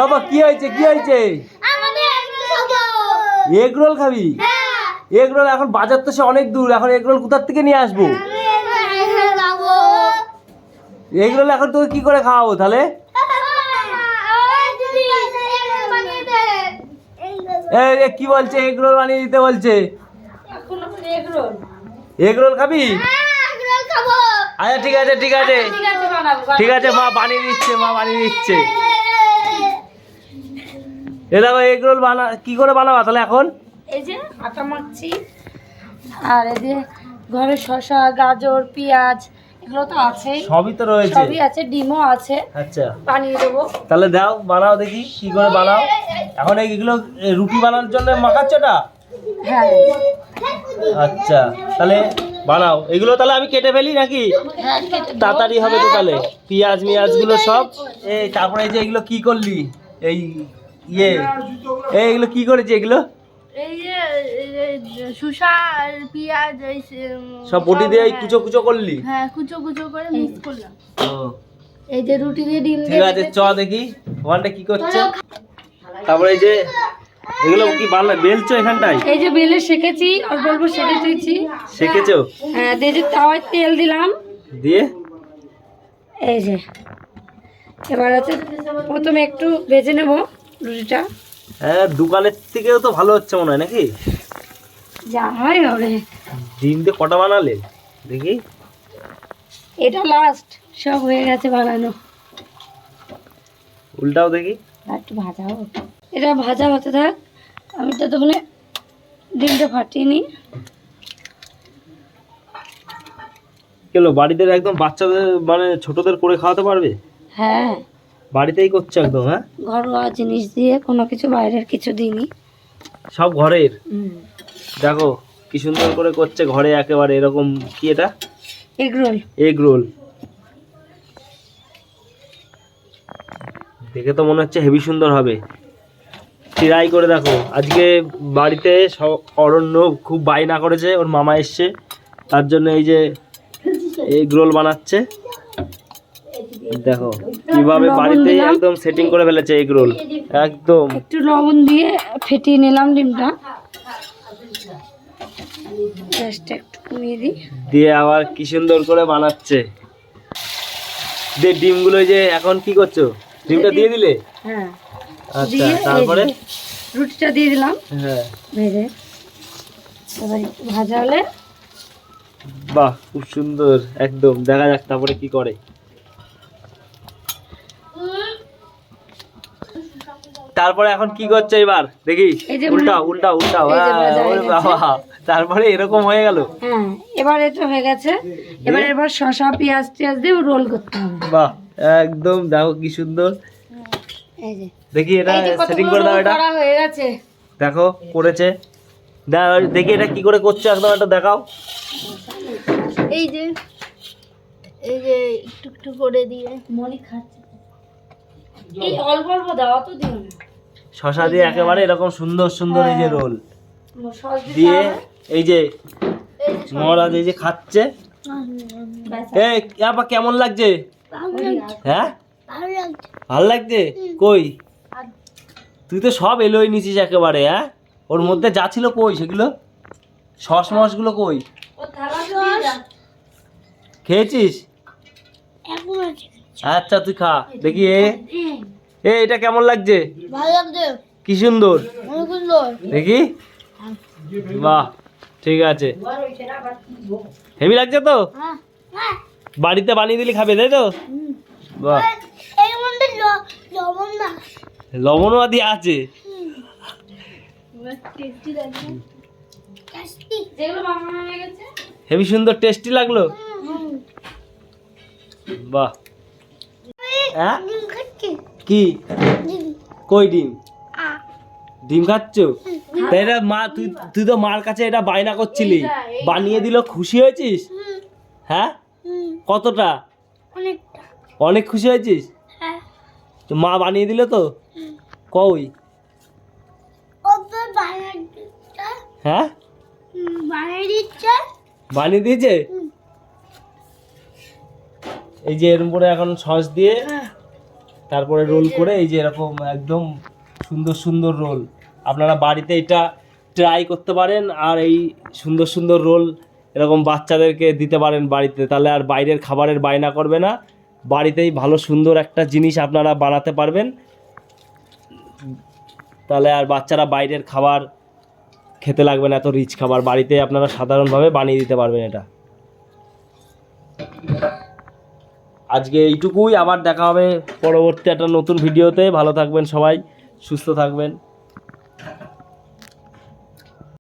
বাবা কি হয়েছে কি হয়েছে? এগ রোল খাবি? এগ রোল এখন বাজার তো সে অনেক দূর, এখন এগ রোল কোথার থেকে নিয়ে আসবো? এগ রোল এখন তোকে কি করে খাওয়াবো তাহলে? এই কি বলছে? এগ রোল বানিয়ে দিতে বলছে। এগ রোল খাবি? আচ্ছা ঠিক আছে ঠিক আছে ঠিক আছে, মা বানিয়ে দিচ্ছে, মা বানিয়ে দিচ্ছে। এ দেখো এগ রোল কি করে বানাবা তাহলে এখন? এই যে আটা মাখছি, আর এই যে ঘরে শসা, গাজর, পেঁয়াজ এগুলো তো আছে, সবই তো রয়েছে, সবই আছে, ডিমও আছে। আচ্ছা বানিয়ে দেবো। তাহলে দাও বানাও দেখি কি করে বানাও। এখন এইগুলো রুটি বানানোর জন্য মাখাচ্ছ না? হ্যাঁ। আচ্ছা তাহলে বানাও এগুলো, তাহলে আমি কেটে ফেলি নাকি? তাড়াতাড়ি হবে তো তাহলে। পেঁয়াজ মিয়াজগুলো সব এই, তারপরে এই যে এগুলো কি করলি? এই এইগুলো কি করেছি এগুলো? এই যে শসা আর পেঁয়াজ সব বটি দিয়ে কুচো কুচো করলি? হ্যাঁ, কুচো কুচো করে মিক্স করলাম। ও এই যে রুটি দিয়ে ডিম ঠিক আছে, চ দেখি ওখানটা কি করছে। তারপরে এই যে এগুলো কি বেলছো এখানটায়? এই যে বেলে শেখেছি, অল্প অল্প শেখেছি। শেখেছো? হ্যাঁ, দিয়ে যে তাওয়ায় তেল দিলাম, দিয়ে এই যে এবার আছে প্রথমে একটু ভেজে নেব রুটিটা। হ্যাঁ, দোকানের থেকেও তো ভালো হচ্ছে মনে হয় নাকি? যা হয় হবে। ডিম দিয়ে কটা বানালে দেখি? এটা লাস্ট, সব হয়ে গেছে বানানো। উল্টাও দেখি। একটু ভাজা হোক, এটা ভাজা হতে থাক, আমি ততক্ষণে ডিমটা ফাটিয়ে নিই। কেন বাড়িতে একদম বাচ্চাদের মানে ছোটদের করে খাওয়াতে পারবে? হ্যাঁ, বাড়িতেই করছে একদম? হ্যাঁ, ঘরোয়া জিনিস দিয়ে, কোনো কিছু বাইরের কিছু দিইনি, সব ঘরের। দেখো কি সুন্দর করে করছে ঘরে একেবারে। এরকম কি এটা? Egg roll. এগ রোল দেখে তো মনে হচ্ছে হেভি সুন্দর হবে। ট্রাই করে দেখো। আজকে বাড়িতে সব অরণ্য খুব বায়না করেছে, ওর মামা এসছে, তার জন্য এই যে এগ রোল বানাচ্ছে। দেখো কিভাবে বাড়িতে একদম সেটিং করে ফেলেছে এগ রোল একদম। একটু লবণ দিয়ে ফেটিয়ে নিলাম ডিমটা, গ্যাসটা একটু কমিয়ে দিই, দিয়ে আবার কি সুন্দর করে বানাচ্ছে। দিয়ে ডিমগুলো যে এখন কি করছো? ডিমটা দিয়ে দিলে? হ্যাঁ। আচ্ছা তারপরে রুটিটা দিয়ে দিলাম, হ্যাঁ ভেজে। এবার একটু ভাজা হলে, বাহ খুব সুন্দর একদম। দেখা যাক তারপরে কি করে। তারপরে এখন কি করছে এবার দেখি? উল্টাও উল্টাও উল্টাও। বাবা তারপরে এরকম হয়ে গেল? হ্যাঁ, এবার এটা হয়ে গেছে। এবার শসা পেঁয়াজ টিয়াজ দিয়ে রোল করতে হবে। বাহ একদম দেখো কি সুন্দর। এই যে দেখি এটা সেটিং করে দাও। এটা হয়ে গেছে, দেখো করেছে। দেখি এটা কি করে করছে একদম এটা দেখাও। এই যে একটু একটু করে দিয়ে মনি খাচ্ছে। এই অল্প অল্প দাও, তো দিও না। শসা দিয়ে একেবারে এরকম সুন্দর সুন্দর এই যে রোল সস দিয়ে এই যে মহারাজ এই যে খাচ্ছে। এই আপা কেমন লাগছে? হ্যাঁ ভালো লাগছে? কই তুই তো সব এলোই নিছিস একেবারে। হ্যাঁ, ওর মধ্যে যা ছিল কই সেগুলো? সস মস গুলো কই? খেয়েছিস? আচ্ছা তুই খা দেখি। এটা কেমন লাগছে? ভালো লাগছে, কি সুন্দর অনেক সুন্দর। দেখি। বাহ ঠিক আছে, হেভি লাগছে তো। বাড়িতে বানিয়ে দিলে খাবে তাই তো? বাহ, লবণও দিয়ে আছে। হেভি সুন্দর টেস্টি লাগলো। বাহ। হ্যাঁ কি কই ডিম? ডিম খাচ্ছ? এটা মা তুই তো মার কাছে এটা বায়না করছিলি, বানিয়ে দিল, খুশি হয়েছিস? হ্যাঁ কতটা? অনেক খুশি হয়েছিস? তো মা বানিয়ে দিল তো? কই? হ্যাঁ বানিয়ে দিয়েছে। এই যে এর উপরে এখন সস দিয়ে তারপরে রোল করে এই যে এরকম একদম সুন্দর সুন্দর রোল আপনারা বাড়িতে এটা ট্রাই করতে পারেন। আর এই সুন্দর সুন্দর রোল এরকম বাচ্চাদেরকে দিতে পারেন বাড়িতে, তাহলে আর বাইরের খাবারের বায়না করবে না। বাড়িতেই ভালো সুন্দর একটা জিনিস আপনারা বানাতে পারবেন, তাহলে আর বাচ্চারা বাইরের খাবার খেতে লাগবে না, এত রিচ খাবার বাড়িতে আপনারা সাধারণভাবে বানিয়ে দিতে পারবেন এটা। আজকে এইটুকুই, আবার দেখা হবে পরবর্তী একটা নতুন ভিডিওতে। ভালো থাকবেন সবাই, সুস্থ থাকবেন।